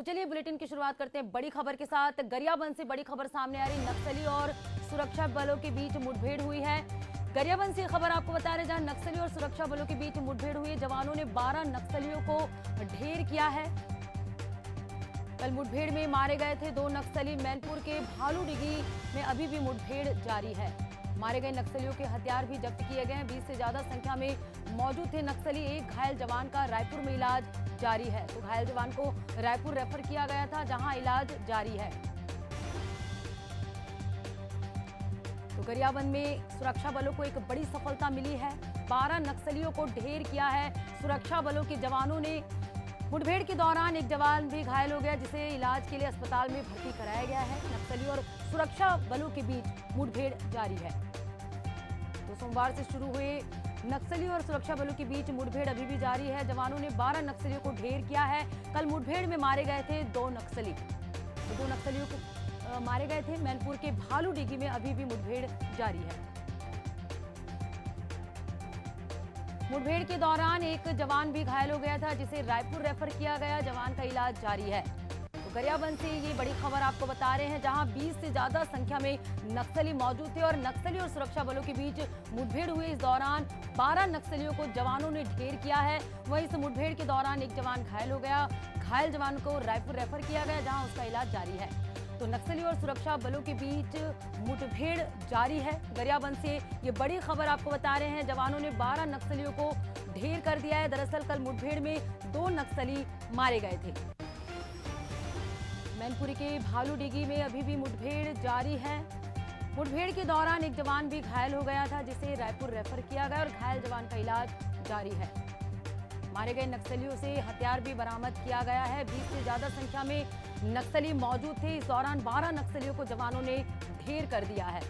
तो चलिए बुलेटिन की शुरुआत करते हैं बड़ी खबर के साथ। गरियाबंद से बड़ी खबर सामने आ रही, नक्सली और सुरक्षा बलों के बीच मुठभेड़ हुई है। गरियाबंद से खबर आपको बता रहे, जहां नक्सली और सुरक्षा बलों के बीच मुठभेड़ हुई। जवानों ने 12 नक्सलियों को ढेर किया है। कल मुठभेड़ में मारे गए थे 2 नक्सली। मैनपुर के भालूडिगी में अभी भी मुठभेड़ जारी है। मारे गए नक्सलियों के हथियार भी जब्त किए गए हैं। 20 से ज्यादा संख्या में मौजूद थे नक्सली। एक घायल जवान का रायपुर में इलाज जारी है। तो घायल जवान को रायपुर रेफर किया गया था, जहां इलाज जारी है। तो गरियाबंद में सुरक्षा बलों को एक बड़ी सफलता मिली है। 12 नक्सलियों को ढेर किया है सुरक्षा बलों के जवानों ने। मुठभेड़ के दौरान एक जवान भी घायल हो गया, जिसे इलाज के लिए अस्पताल में भर्ती कराया गया है। नक्सली और सुरक्षा बलों के बीच मुठभेड़ जारी है। तो सोमवार से शुरू हुए नक्सली और सुरक्षा बलों के बीच मुठभेड़ अभी भी जारी है। जवानों ने 12 नक्सलियों को ढेर किया है। कल मुठभेड़ में मारे गए थे 2 नक्सली। तो 2 नक्सलियों को मारे गए थे। मैनपुर के भालूडिगी में अभी भी मुठभेड़ जारी है। मुठभेड़ के दौरान एक जवान भी घायल हो गया था, जिसे रायपुर रेफर किया गया। जवान का इलाज जारी है। तो गरियाबंद से ये बड़ी खबर आपको बता रहे हैं, जहां 20 से ज्यादा संख्या में नक्सली मौजूद थे और नक्सली और सुरक्षा बलों के बीच मुठभेड़ हुई। इस दौरान 12 नक्सलियों को जवानों ने ढेर किया है। वहीं इस मुठभेड़ के दौरान एक जवान घायल हो गया। घायल जवान को रायपुर रेफर किया गया, जहां उसका इलाज जारी है। तो नक्सली और सुरक्षा बलों के बीच मुठभेड़ जारी है। गरियाबंद से ये बड़ी खबर आपको बता रहे हैं, जवानों ने 12 नक्सलियों को ढेर कर दिया है। दरअसल कल मुठभेड़ में 2 नक्सली मारे गए थे। मैनपुरी के भालूडिगी में अभी भी मुठभेड़ जारी है। मुठभेड़ के दौरान एक जवान भी घायल हो गया था, जिसे रायपुर रेफर किया गया और घायल जवान का इलाज जारी है। मारे गए नक्सलियों से हथियार भी बरामद किया गया है। 20 से ज्यादा संख्या में नक्सली मौजूद थे। इस दौरान 12 नक्सलियों को जवानों ने ढेर कर दिया है।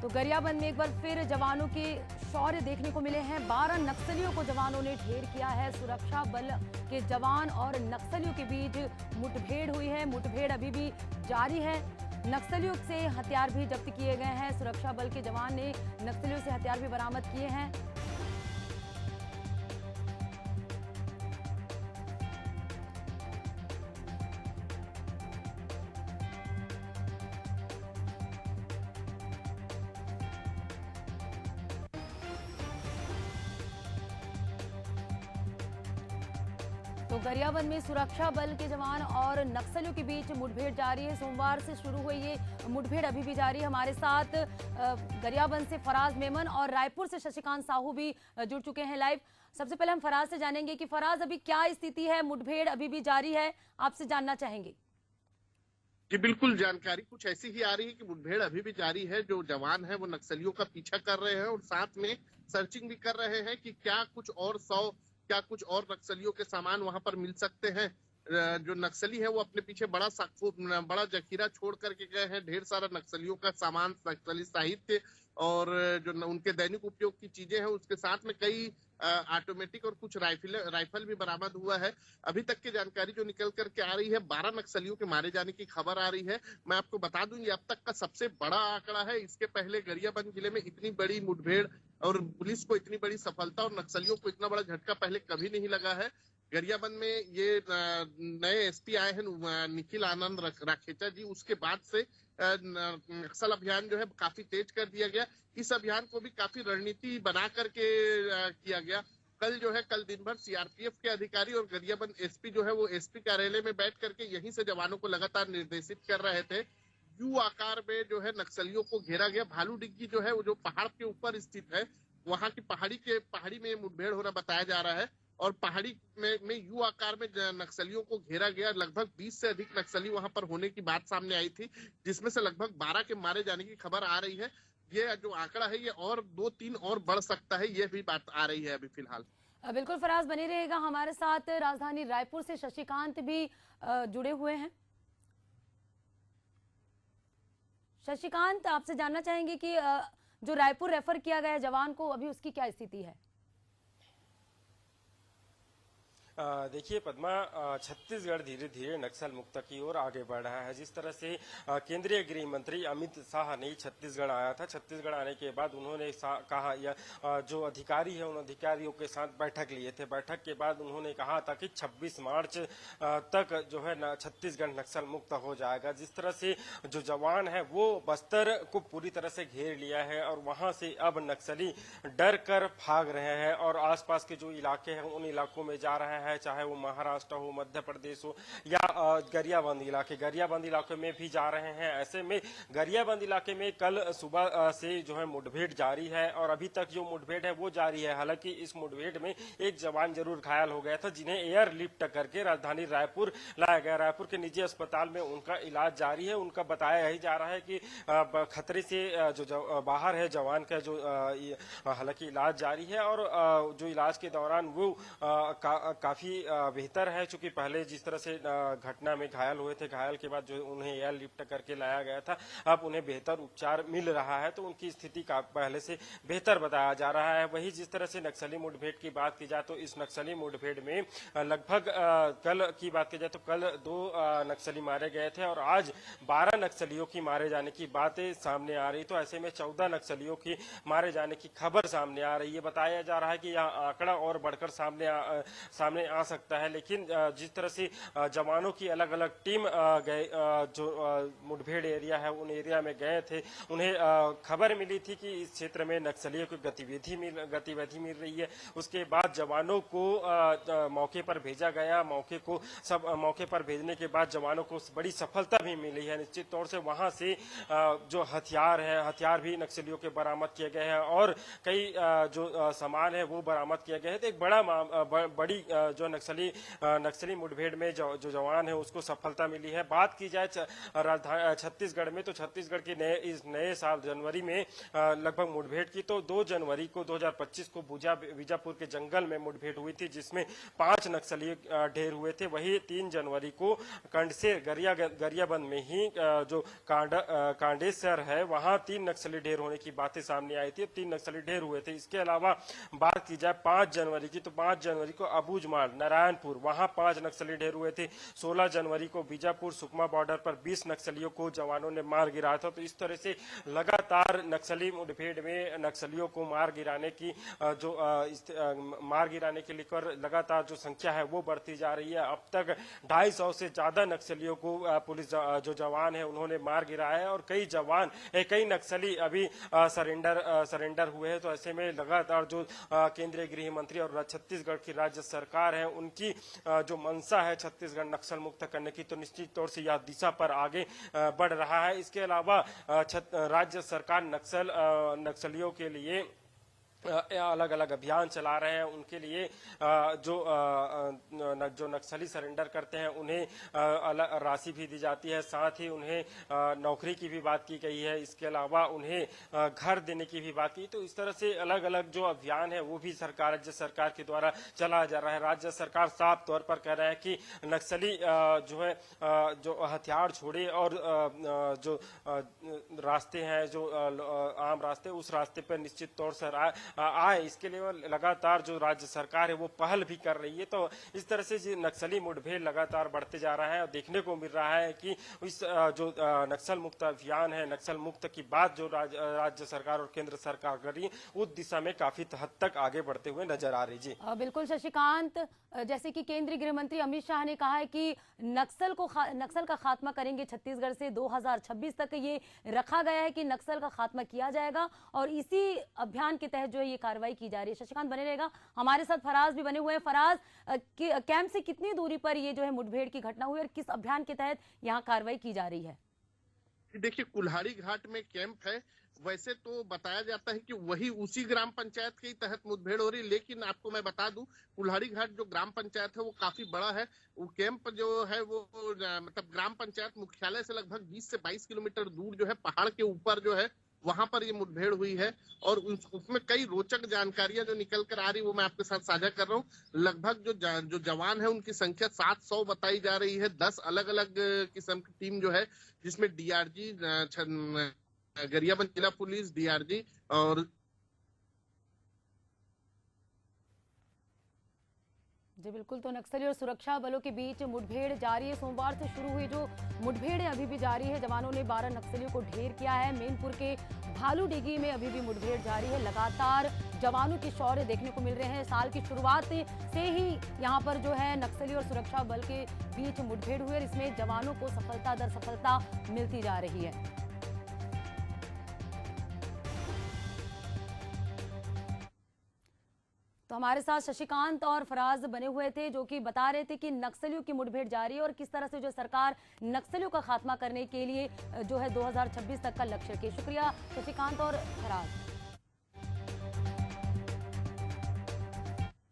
तो गरियाबंद में एक बार फिर जवानों के शौर्य देखने को मिले हैं। 12 नक्सलियों को जवानों ने ढेर किया है। सुरक्षा बल के जवान और नक्सलियों के बीच मुठभेड़ हुई है। मुठभेड़ अभी भी जारी है। नक्सलियों से हथियार भी जब्त किए गए हैं। सुरक्षा बल के जवान ने नक्सलियों से हथियार भी बरामद किए हैं। तो गरियाबंद में सुरक्षा बल के जवान और नक्सलियों के बीच मुठभेड़ जारी है। सोमवार से शुरू हुई ये मुठभेड़ अभी भी जारी है। हमारे साथ गरियाबंद से फराज मेमन और रायपुर से शशिकांत साहू भी जुड़ चुके हैं लाइव। सबसे पहले हम फराज से जानेंगे कि फराज, अभी क्या स्थिति है? मुठभेड़ अभी भी जारी है, आपसे जानना चाहेंगे। जी बिल्कुल, जानकारी कुछ ऐसी ही आ रही है कि मुठभेड़ अभी भी जारी है। जो जवान है वो नक्सलियों का पीछा कर रहे हैं और साथ में सर्चिंग भी कर रहे हैं कि क्या कुछ और नक्सलियों के सामान वहां पर मिल सकते हैं। जो नक्सली है वो अपने पीछे बड़ा जखीरा छोड़ करके गए हैं। ढेर सारा नक्सलियों का सामान, नक्सली साहित्य और जो उनके दैनिक उपयोग की चीजें हैं, उसके साथ में कई ऑटोमेटिक और कुछ राइफल भी बरामद हुआ है। अभी तक की जानकारी जो निकल करके आ रही है, 12 नक्सलियों के मारे जाने की खबर आ रही है। मैं आपको बता दूं, ये अब तक का सबसे बड़ा आंकड़ा है। इसके पहले गरियाबंद जिले में इतनी बड़ी मुठभेड़ और पुलिस को इतनी बड़ी सफलता और नक्सलियों को इतना बड़ा झटका पहले कभी नहीं लगा है। गरियाबंद में ये नए एसपी आए हैं निखिल आनंद राखेचा जी, उसके बाद से नक्सल अभियान जो है काफी तेज कर दिया गया। इस अभियान को भी काफी रणनीति बना करके किया गया। कल दिन भर सीआरपीएफ के अधिकारी और गरियाबंद एसपी जो है वो एसपी कार्यालय में बैठ करके यहीं से जवानों को लगातार निर्देशित कर रहे थे। यू आकार में जो है नक्सलियों को घेरा गया। भालूडिगी जो है वो जो पहाड़ के ऊपर स्थित है, वहां की पहाड़ी में मुठभेड़ होना बताया जा रहा है और पहाड़ी में यू आकार में नक्सलियों को घेरा गया। लगभग 20 से अधिक नक्सली वहां पर होने की बात सामने आई थी, जिसमें से लगभग 12 के मारे जाने की खबर आ रही है। ये जो आंकड़ा है ये और 2-3 और बढ़ सकता है, ये भी बात आ रही है अभी फिलहाल। बिल्कुल फराज, बने रहेगा हमारे साथ। राजधानी रायपुर से शशिकांत भी जुड़े हुए हैं। शशिकांत, आपसे जानना चाहेंगे कि जो रायपुर रेफर किया गया जवान को, अभी उसकी क्या स्थिति है? देखिए पद्मा, छत्तीसगढ़ धीरे धीरे नक्सल मुक्त की ओर आगे बढ़ रहा है। जिस तरह से केंद्रीय गृह मंत्री अमित शाह ने छत्तीसगढ़ आया था, छत्तीसगढ़ आने के बाद उन्होंने कहा या जो अधिकारी है उन अधिकारियों के साथ बैठक लिए थे। बैठक के बाद उन्होंने कहा था कि 26 मार्च तक जो है छत्तीसगढ़ नक्सल मुक्त हो जाएगा। जिस तरह से जो जवान है वो बस्तर को पूरी तरह से घेर लिया है और वहां से अब नक्सली डर कर भाग रहे हैं और आसपास के जो इलाके हैं उन इलाकों में जा रहे हैं, चाहे वो महाराष्ट्र हो, मध्य प्रदेश हो या गरियाबंद इलाके में भी जा रहे हैं। ऐसे में गरियाबंद इलाके में कल सुबह से जो है मुठभेड़ जारी है और अभी तक जो मुठभेड़ है वो जारी है। हालांकि इस मुठभेड़ में एक जवान जरूर घायल हो गया था, जिन्हें एयरलिफ्ट करके राजधानी रायपुर लाया गया। रायपुर के निजी अस्पताल में उनका इलाज जारी है। उनका बताया यही जा रहा है कि खतरे से जो बाहर है जवान का, जो हालांकि इलाज जारी है और जो इलाज के दौरान वो काफी बेहतर है। चूंकि पहले जिस तरह से घटना में घायल हुए थे, घायल के बाद जो उन्हें एयरलिफ्ट करके लाया गया था, अब उन्हें बेहतर उपचार मिल रहा है, तो उनकी स्थिति का पहले से बेहतर बताया जा रहा है। वही जिस तरह से नक्सली मुठभेड़ की बात की जाए तो इस नक्सली मुठभेड़ में लगभग कल की बात की जाए तो कल 2 नक्सली मारे गए थे और आज 12 नक्सलियों की मारे जाने की बातें सामने आ रही। तो ऐसे में 14 नक्सलियों की मारे जाने की खबर सामने आ रही है। बताया जा रहा है कि यह आंकड़ा और बढ़कर सामने आ सकता है। लेकिन जिस तरह से जवानों की अलग अलग टीम गए, जो मुठभेड़ एरिया है उन एरिया में गए थे, उन्हें खबर मिली थी कि इस क्षेत्र में नक्सलियों की गतिविधि मिल रही है। उसके बाद जवानों को मौके पर भेजा गया। मौके पर भेजने के बाद जवानों को बड़ी सफलता भी मिली है। निश्चित तौर से वहां से जो हथियार भी नक्सलियों के बरामद किए गए हैं और कई जो सामान है वो बरामद किया गया है। तो एक बड़ी जो नक्सली मुठभेड़ में जो जवान है उसको सफलता मिली है। बात की जाए छत्तीसगढ़ में, तो छत्तीसगढ़ के इस नए साल जनवरी में लगभग मुठभेड़ की, तो 2 जनवरी को 2025 को बीजापुर के जंगल में मुठभेड़ हुई थी, जिसमें 5 नक्सली ढेर हुए थे। वही 3 जनवरी को कंडसेर गरियाबंद में ही जो कांडेसर है वहां 3 नक्सली ढेर होने की बातें सामने आई थी। 3 नक्सली ढेर हुए थे। इसके अलावा बात की जाए 5 जनवरी की, तो 5 जनवरी को अबूझमाड़ नारायणपुर वहां 5 नक्सली ढेर हुए थे। 16 जनवरी को बीजापुर सुकमा बॉर्डर पर 20 नक्सलियों को जवानों ने मार गिराया था। तो इस तरह से लगातार नक्सली मुठभेड़ में नक्सलियों को मार गिराने के लेकर लगातार जो संख्या है वो बढ़ती जा रही है। अब तक 250 से ज्यादा नक्सलियों को पुलिस जो जवान है उन्होंने मार गिराया है और कई नक्सली अभी सरेंडर हुए हैं। तो ऐसे में लगातार जो केंद्रीय गृह मंत्री और छत्तीसगढ़ की राज्य सरकार है उनकी जो मंशा है छत्तीसगढ़ नक्सल मुक्त करने की, तो निश्चित तौर से यह दिशा पर आगे बढ़ रहा है। इसके अलावा राज्य सरकार नक्सलियों के लिए अलग अलग अभियान चला रहे हैं। उनके लिए जो नक्सली सरेंडर करते हैं उन्हें राशि भी दी जाती है, साथ ही उन्हें नौकरी की भी बात की गई है। इसके अलावा उन्हें घर देने की भी बात की। तो इस तरह से अलग अलग जो अभियान है वो भी राज्य सरकार के द्वारा चलाया जा रहा है। राज्य सरकार साफ तौर पर कह रहा है कि नक्सली जो हथियार छोड़े और जो रास्ते हैं, जो आम रास्ते, उस रास्ते पर निश्चित तौर से आए, इसके लिए लगातार जो राज्य सरकार है वो पहल भी कर रही है। तो इस तरह से नक्सली मुठभेड़ लगातार बढ़ते जा रहा है और देखने को मिल रहा है कि इस जो नक्सल मुक्त अभियान है, नक्सल मुक्त की बात जो राज्य सरकार और केंद्र सरकार कर रही है उस दिशा में काफी हद तक आगे बढ़ते हुए नजर आ रही। जी बिल्कुल शशिकांत, जैसे कि केंद्रीय गृह मंत्री अमित शाह ने कहा है कि नक्सल का खात्मा करेंगे। छत्तीसगढ़ से 2026 तक ये रखा गया है कि नक्सल का खात्मा किया जाएगा और इसी अभियान के तहत जो है ये कार्रवाई की जा रही है। शशिकांत बने रहेगा, हमारे साथ फराज भी बने हुए हैं। फराज, कैंप से कितनी दूरी पर ये जो है मुठभेड़ की घटना हुई और किस अभियान के तहत यहाँ कार्रवाई की जा रही है? देखिए, कुल्हाड़ी घाट में कैंप है। वैसे तो बताया जाता है कि वही उसी ग्राम पंचायत के तहत मुठभेड़ हो रही, लेकिन आपको मैं बता दूं कुल्हाड़ी घाट जो ग्राम पंचायत है वो काफी बड़ा है। वो कैंप जो है वो मतलब ग्राम पंचायत मुख्यालय से लगभग 20 से 22 किलोमीटर दूर जो है पहाड़ के ऊपर जो है वहां पर ये मुठभेड़ हुई है और उसमें कई रोचक जानकारियां जो निकल कर आ रही वो मैं आपके साथ साझा कर रहा हूँ। लगभग जो जवान है उनकी संख्या 700 बताई जा रही है। 10 अलग अलग किस्म की टीम जो है, जिसमें डीआरजी, गरियाबंद जिला पुलिस, डीआरजी और जी बिल्कुल, तो नक्सली और सुरक्षा बलों के बीच मुठभेड़ जारी है। सोमवार से शुरू हुई जो मुठभेड़ है अभी भी जारी है। जवानों ने 12 नक्सलियों को ढेर किया है। मेनपुर के भालूडीगी में अभी भी मुठभेड़ जारी है। लगातार जवानों के शौर्य देखने को मिल रहे हैं। साल की शुरुआत से ही यहाँ पर जो है नक्सली और सुरक्षा बल के बीच मुठभेड़ हुई और इसमें जवानों को सफलता दर सफलता मिलती जा रही है। तो हमारे साथ शशिकांत और फराज बने हुए थे जो कि बता रहे थे कि नक्सलियों की मुठभेड़ जारी है और किस तरह से जो सरकार नक्सलियों का खात्मा करने के लिए जो है 2026 तक का लक्ष्य रखी। शुक्रिया शशिकांत और फराज।